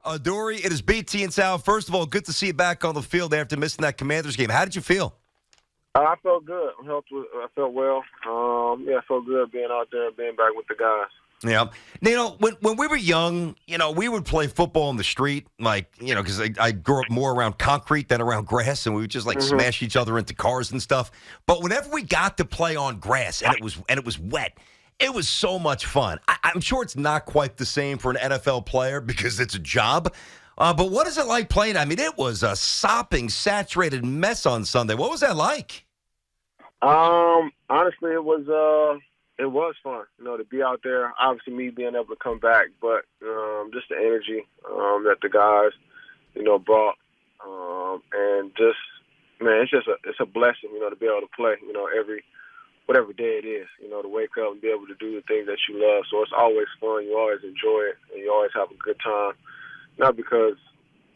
Adoree, it is BT and Sal. First of all, good to see you back on the field after missing that Commanders game. How did you feel? I felt good. I felt well. I felt good being out there and being back with the guys. Yeah. When we were young, we would play football in the street, because I grew up more around concrete than around grass, and we would just smash each other into cars and stuff. But whenever we got to play on grass and it was wet, it was so much fun. I'm sure it's not quite the same for an NFL player because it's a job. But what is it like playing? I mean, it was a sopping, saturated mess on Sunday. What was that like? Honestly, it was fun, to be out there. Obviously, me being able to come back, but just the energy that the guys, brought, and just, man, it's a blessing, to be able to play, whatever day it is, to wake up and be able to do the things that you love. So it's always fun. You always enjoy it, and you always have a good time. Not because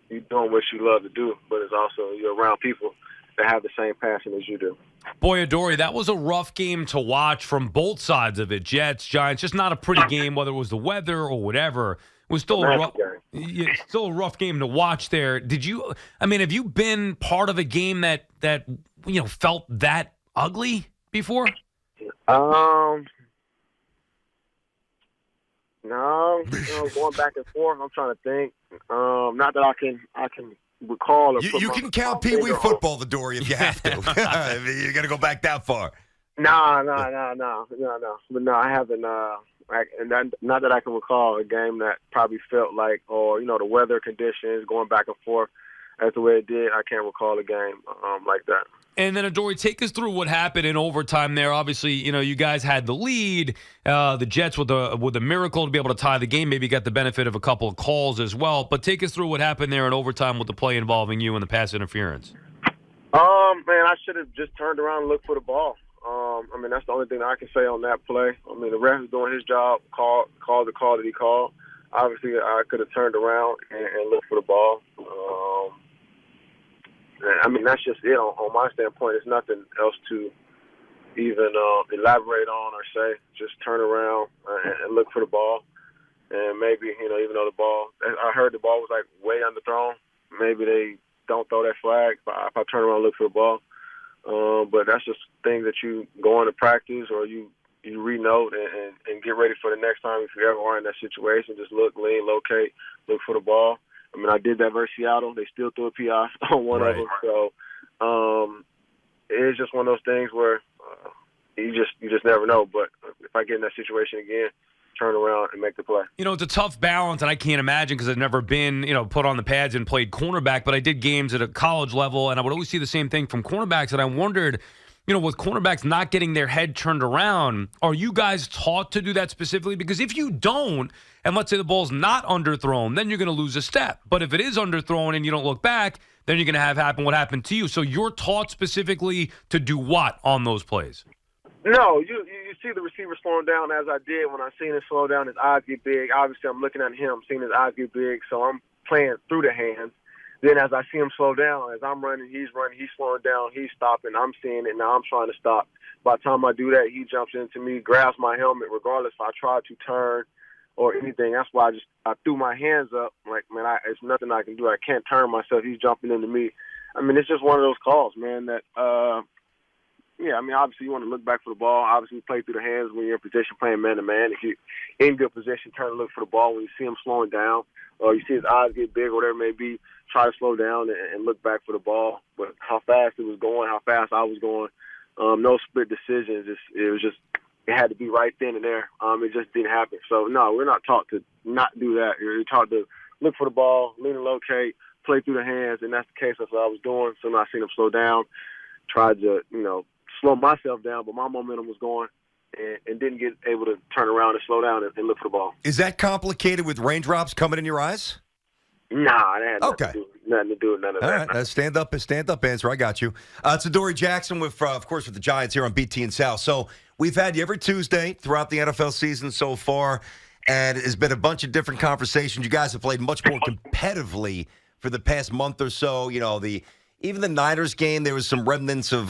you're doing what you love to do, but it's also you're around people that have the same passion as you do. Boy, Adoree, that was a rough game to watch from both sides of it. Jets, Giants, just not a pretty game, whether it was the weather or whatever. It was still a rough game to watch there. Have you been part of a game that felt that ugly before? No, going back and forth. I'm trying to think. Not that I can recall. Or you can count Pee Wee football, Adoree, if you have to. You got to go back that far. No. But no, I haven't. Not that I can recall a game that probably felt like, or the weather conditions going back and forth as the way it did. I can't recall a game like that. And then, Adoree, take us through what happened in overtime there. Obviously, you guys had the lead. The Jets with a miracle to be able to tie the game. Maybe got the benefit of a couple of calls as well. But take us through what happened there in overtime with the play involving you and the pass interference. Man, I should have just turned around and looked for the ball. That's the only thing that I can say on that play. The ref was doing his job, called the call that he called. Obviously, I could have turned around and looked for the ball. That's just it on my standpoint. There's nothing else to even elaborate on or say. Just turn around and look for the ball. And maybe, even though the ball, I heard the ball was way underthrown, maybe they don't throw that flag if I turn around and look for the ball. But that's just things that you go into practice or you re-note and get ready for the next time if you ever are in that situation. Just look, lean, locate, look for the ball. I did that versus Seattle. They still threw a PI on one of them. So it's just one of those things where you just never know. But if I get in that situation again, turn around and make the play. It's a tough balance, and I can't imagine because I've never been, put on the pads and played cornerback, but I did games at a college level, and I would always see the same thing from cornerbacks, and I wondered, with cornerbacks not getting their head turned around, are you guys taught to do that specifically? Because if you don't, and let's say the ball's not underthrown, then you're going to lose a step. But if it is underthrown and you don't look back, then you're going to have happen what happened to you. So you're taught specifically to do what on those plays? No, you see the receiver slowing down as I did when I seen him slow down. His eyes get big. Obviously, I'm looking at him, seeing his eyes get big, so I'm playing through the hands. Then as I see him slow down, as I'm running, he's slowing down, he's stopping, I'm seeing it, now I'm trying to stop. By the time I do that, he jumps into me, grabs my helmet, regardless if I try to turn or anything. That's why I threw my hands up. It's nothing I can do. I can't turn myself. He's jumping into me. It's just one of those calls, man, that obviously you want to look back for the ball. Obviously, you play through the hands when you're in position playing man-to-man. If you're in good position, turn to look for the ball. When you see him slowing down or you see his eyes get big or whatever it may be, try to slow down and look back for the ball. But how fast it was going, how fast I was going, no split decisions. It had to be right then and there. It just didn't happen. So, no, we're not taught to not do that. You're taught to look for the ball, lean and locate, play through the hands, and that's the case. That's what I was doing. So now I seen him slow down, tried to, slow myself down, but my momentum was going and didn't get able to turn around and slow down and look for the ball. Is that complicated with raindrops coming in your eyes? Nah, that had nothing to do with none of that. All right, stand up answer. I got you. It's Adoree Jackson with the Giants here on BT and Sal. So we've had you every Tuesday throughout the NFL season so far, and it's been a bunch of different conversations. You guys have played much more competitively for the past month or so. Even the Niners game, there was some remnants of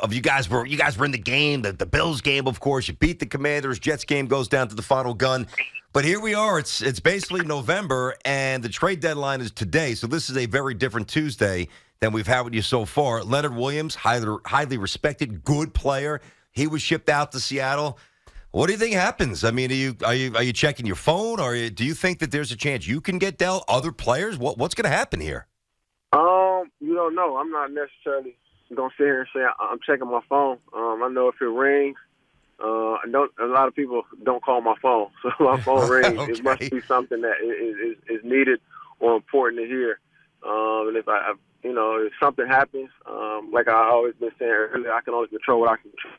you guys were in the game, the Bills game, of course. You beat the Commanders. Jets game goes down to the final gun. But here we are. It's basically November, and the trade deadline is today. So this is a very different Tuesday than we've had with you so far. Leonard Williams, highly respected, good player. He was shipped out to Seattle. What do you think happens? I mean, are you checking your phone, or do you think that there's a chance you can get dealt? Other players? What's going to happen here? You don't know. I'm not necessarily gonna sit here and say I'm checking my phone. I know if it rings. A lot of people don't call my phone, so my phone rings. Okay. It must be something that is needed or important to hear. And if something happens, like I always been saying earlier, I can only control what I can control.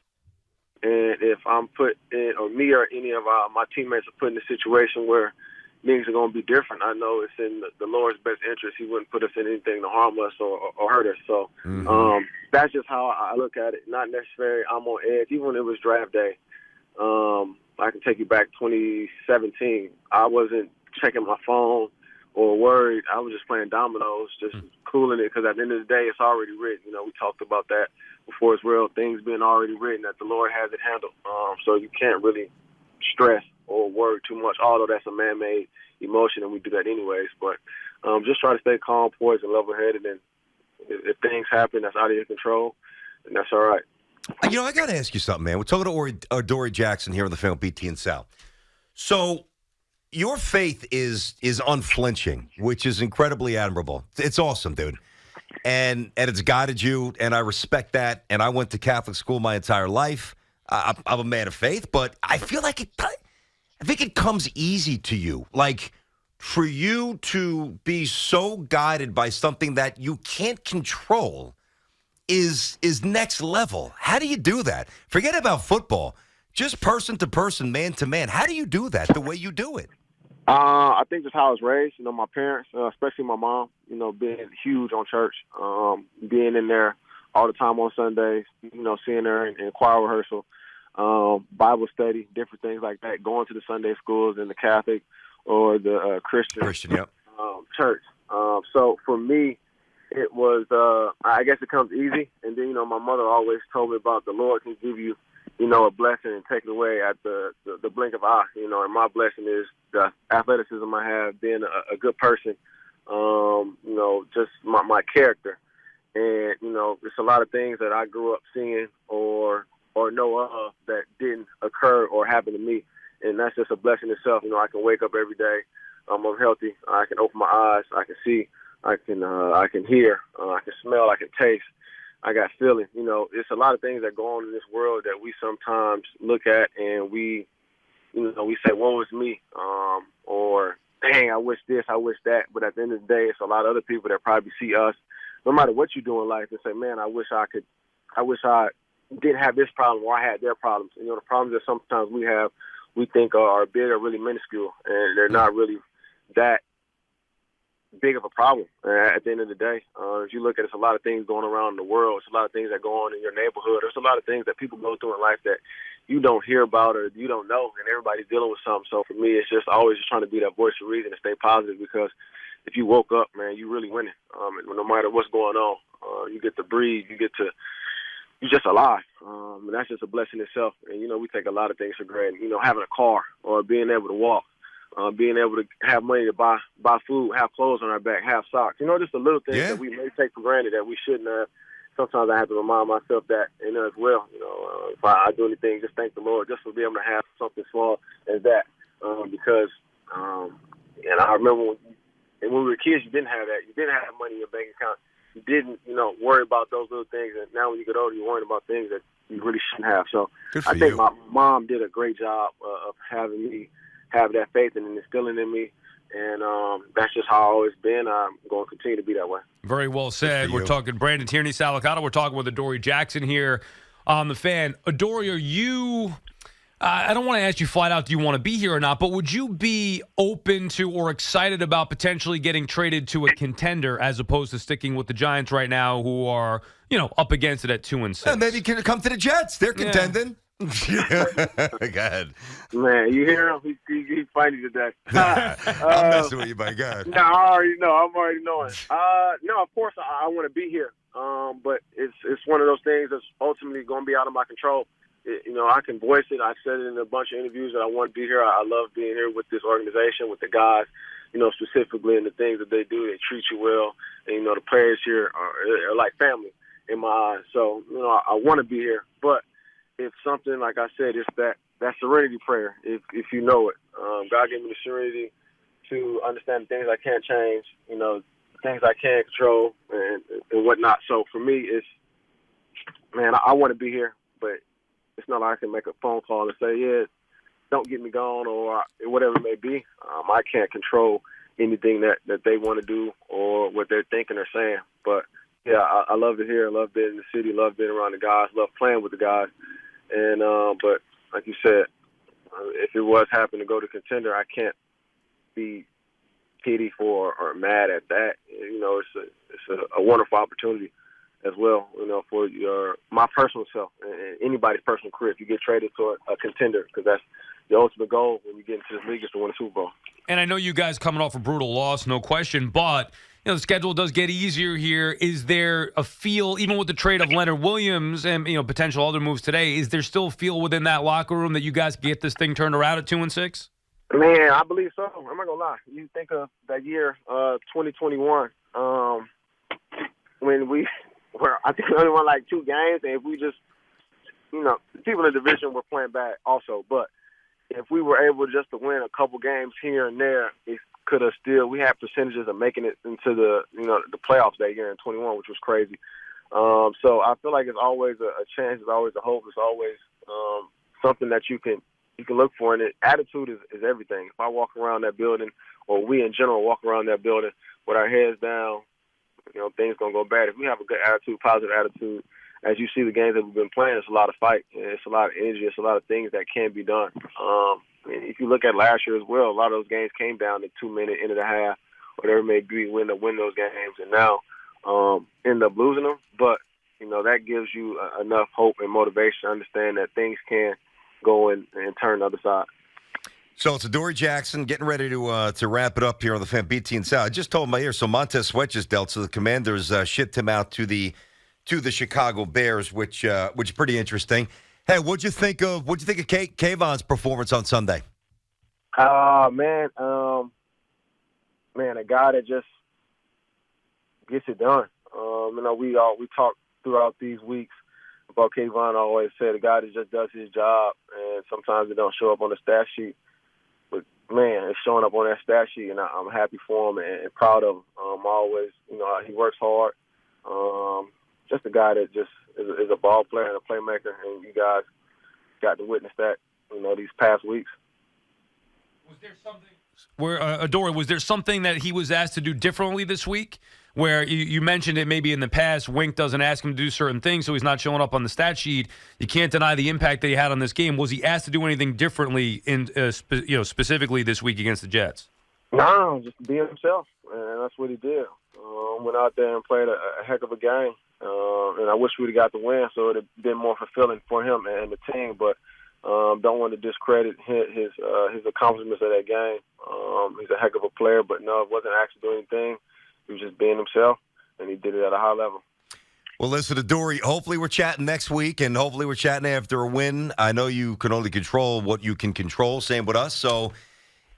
And if I'm put in, or me or any of my teammates are put in a situation where things are going to be different, I know it's in the Lord's best interest. He wouldn't put us in anything to harm us or hurt us. So that's just how I look at it. Not necessarily I'm on edge. Even when it was draft day, I can take you back 2017. I wasn't checking my phone or worried. I was just playing dominoes, just cooling it, because at the end of the day, it's already written. We talked about that before as well, things being already written, that the Lord has it handled. So you can't really stress or worry too much, although that's a man-made emotion, and we do that anyways. But just try to stay calm, poised, and level-headed, and if things happen that's out of your control, then that's all right. I got to ask you something, man. We're talking to Adoree Jackson here on the film BT and Sal. So your faith is unflinching, which is incredibly admirable. It's awesome, dude. And it's guided you, and I respect that. And I went to Catholic school my entire life. I'm a man of faith, but I feel like I think it comes easy to you. Like, for you to be so guided by something that you can't control is next level. How do you do that? Forget about football. Just person to person, man to man. How do you do that the way you do it? I think just how I was raised. My parents, especially my mom, being huge on church, being in there all the time on Sundays, seeing her in choir rehearsal, Bible study, different things like that, going to the Sunday schools in the Catholic or the Christian Yep. church. So for me, it was, I guess it comes easy. And then, my mother always told me about the Lord can give you, a blessing and take it away at the blink of an eye. And my blessing is the athleticism I have, being a good person, just my character. And, it's a lot of things that I grew up seeing or know of that didn't occur or happen to me. And that's just a blessing itself. I can wake up every day. I'm healthy. I can open my eyes. I can see. I can hear. I can smell. I can taste. I got feeling. It's a lot of things that go on in this world that we sometimes look at and we say, woe is me. Or, dang, I wish this, I wish that. But at the end of the day, it's a lot of other people that probably see us, no matter what you do in life, and say, man, I wish I didn't have this problem or I had their problems. The problems that sometimes we think are big or really minuscule, and they're not really that big of a problem at the end of the day. If you look at it, it's a lot of things going around in the world. It's a lot of things that go on in your neighborhood. There's a lot of things that people go through in life that you don't hear about or you don't know, and everybody's dealing with something. So for me, it's just always just trying to be that voice of reason and stay positive, because if you woke up, man, you really winning. No matter what's going on, you get to breathe, you're just alive. And that's just a blessing itself. And, we take a lot of things for granted. Having a car or being able to walk, being able to have money to buy food, have clothes on our back, have socks. Just the little things that we may take for granted that we shouldn't have. Sometimes I have to remind myself that, as well. If I do anything, just thank the Lord just for being able to have something small as that. Because, and I remember when we were kids, you didn't have that. You didn't have money in your bank account. You didn't, worry about those little things. And now when you get older, you're worrying about things that you really shouldn't have. So I think my mom did a great job of having me have that faith and instilling in me. And that's just how I've always been. I'm going to continue to be that way. Very well said. We're talking Brandon Tierney, Salicata. We're talking with Adoree Jackson here on The Fan. Adoree, are you... I don't want to ask you flat out, do you want to be here or not, but would you be open to or excited about potentially getting traded to a contender as opposed to sticking with the Giants right now, who are, up against it at 2-6? Yeah, maybe you can come to the Jets. They're contending. Go ahead. Man, you hear him? He's funny today. I'm messing with you, my God. No, I already know. I'm already knowing. No, of course I want to be here. But it's one of those things that's ultimately going to be out of my control. I can voice it. I said it in a bunch of interviews that I want to be here. I love being here with this organization, with the guys, specifically in the things that they do. They treat you well. And, the players here are like family in my eyes. So, I want to be here. But if something, like I said, it's that serenity prayer, if you know it. God gave me the serenity to understand the things I can't change, things I can't control and whatnot. So for me, it's, man, I want to be here, but it's not like I can make a phone call and say, yeah, don't get me gone or whatever it may be. I can't control anything that they want to do or what they're thinking or saying. But, yeah, I love it here. I love being in the city, love being around the guys, love playing with the guys. And but like you said, if it was happening to go to contender, I can't be pity for or mad at that. It's a wonderful opportunity as well, for my personal self and anybody's personal career if you get traded to a contender, because that's the ultimate goal when you get into this league is to win a Super Bowl. And I know you guys coming off a brutal loss, no question, but the schedule does get easier here. Is there a feel, even with the trade of Leonard Williams and potential other moves today, is there still a feel within that locker room that you guys get this thing turned around at 2-6? Man, I believe so. I'm not gonna lie. You think of that year, 2021, when I think we only won like 2 games, and if we just, the people in the division were playing bad also, but if we were able just to win a couple games here and there, it could have we had percentages of making it into the playoffs that year in 21, which was crazy. So I feel like it's always a chance, it's always a hope, it's always something that you can look for, and attitude is everything. If I walk around that building, or we in general walk around that building with our heads down, things gonna go bad. If we have a good attitude, positive attitude, as you see the games that we've been playing, it's a lot of fight, and it's a lot of energy, it's a lot of things that can be done. If you look at last year as well, a lot of those games came down to 2-minute, end of the half, whatever it may be, win those games, and now end up losing them. But that gives you enough hope and motivation to understand that things can go and turn the other side. So it's Adoree Jackson getting ready to wrap it up here on the Fan BT and Sal. I just told my ear. So Montez Sweat just dealt. So the Commanders shipped him out to the Chicago Bears, which is pretty interesting. Hey, what'd you think of Kayvon's performance on Sunday? Man, a guy that just gets it done. We talked throughout these weeks about Kayvon. I always say the guy that just does his job, and sometimes it don't show up on the stat sheet. But, man, it's showing up on that stat sheet, and I'm happy for him and proud of him. Always, he works hard. Just a guy that just is a ball player and a playmaker, and you guys got to witness that, these past weeks. Was there something Adoree, was there something that he was asked to do differently this week? Where you mentioned it maybe in the past, Wink doesn't ask him to do certain things, so he's not showing up on the stat sheet. You can't deny the impact that he had on this game. Was he asked to do anything differently specifically this week against the Jets? No, just be himself, and that's what he did. Went out there and played a heck of a game, and I wish we'd have got the win, so it would have been more fulfilling for him and the team. But don't want to discredit his accomplishments of that game. He's a heck of a player, but no, it wasn't asked to do anything. He was just being himself, and he did it at a high level. Well, listen, Adoree, hopefully we're chatting next week, and hopefully we're chatting after a win. I know you can only control what you can control, same with us. So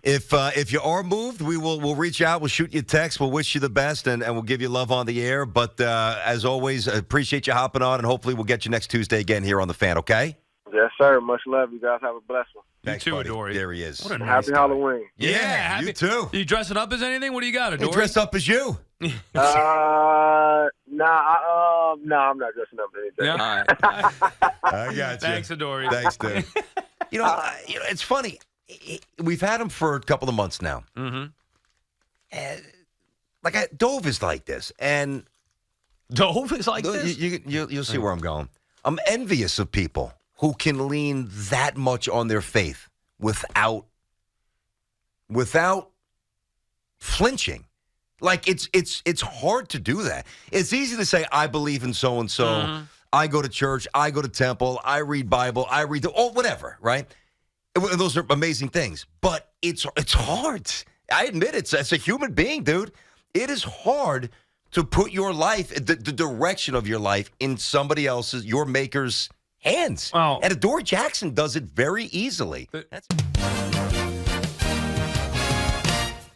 if you are moved, we'll reach out. We'll shoot you a text. We'll wish you the best, and we'll give you love on the air. But as always, I appreciate you hopping on, and hopefully we'll get you next Tuesday again here on The Fan, okay? Yes, sir. Much love. You guys have a blessed one. Thanks, you too, buddy. Adoree. There he is. What a nice Happy guy. Halloween. Yeah, you too. Are you dressing up as anything? What do you got, Adoree? He dressed up as you. Nah, I'm not dressing up as anything. Yeah. I got you. Thanks, Adoree. Thanks, dude. It's funny. We've had him for a couple of months now. Mm-hmm. Dove is like this, and Dove is like this? You'll see where I'm going. I'm envious of people who can lean that much on their faith without flinching. Like it's hard to do that. It's easy to say I believe in so and so. I go to church. I go to temple. I read Bible. I read whatever. Right? Those are amazing things, but it's hard. I admit it. As a human being, dude, it is hard to put your life, the direction of your life, in somebody else's, your maker's hands. Well- and Adoree Jackson does it very easily. That's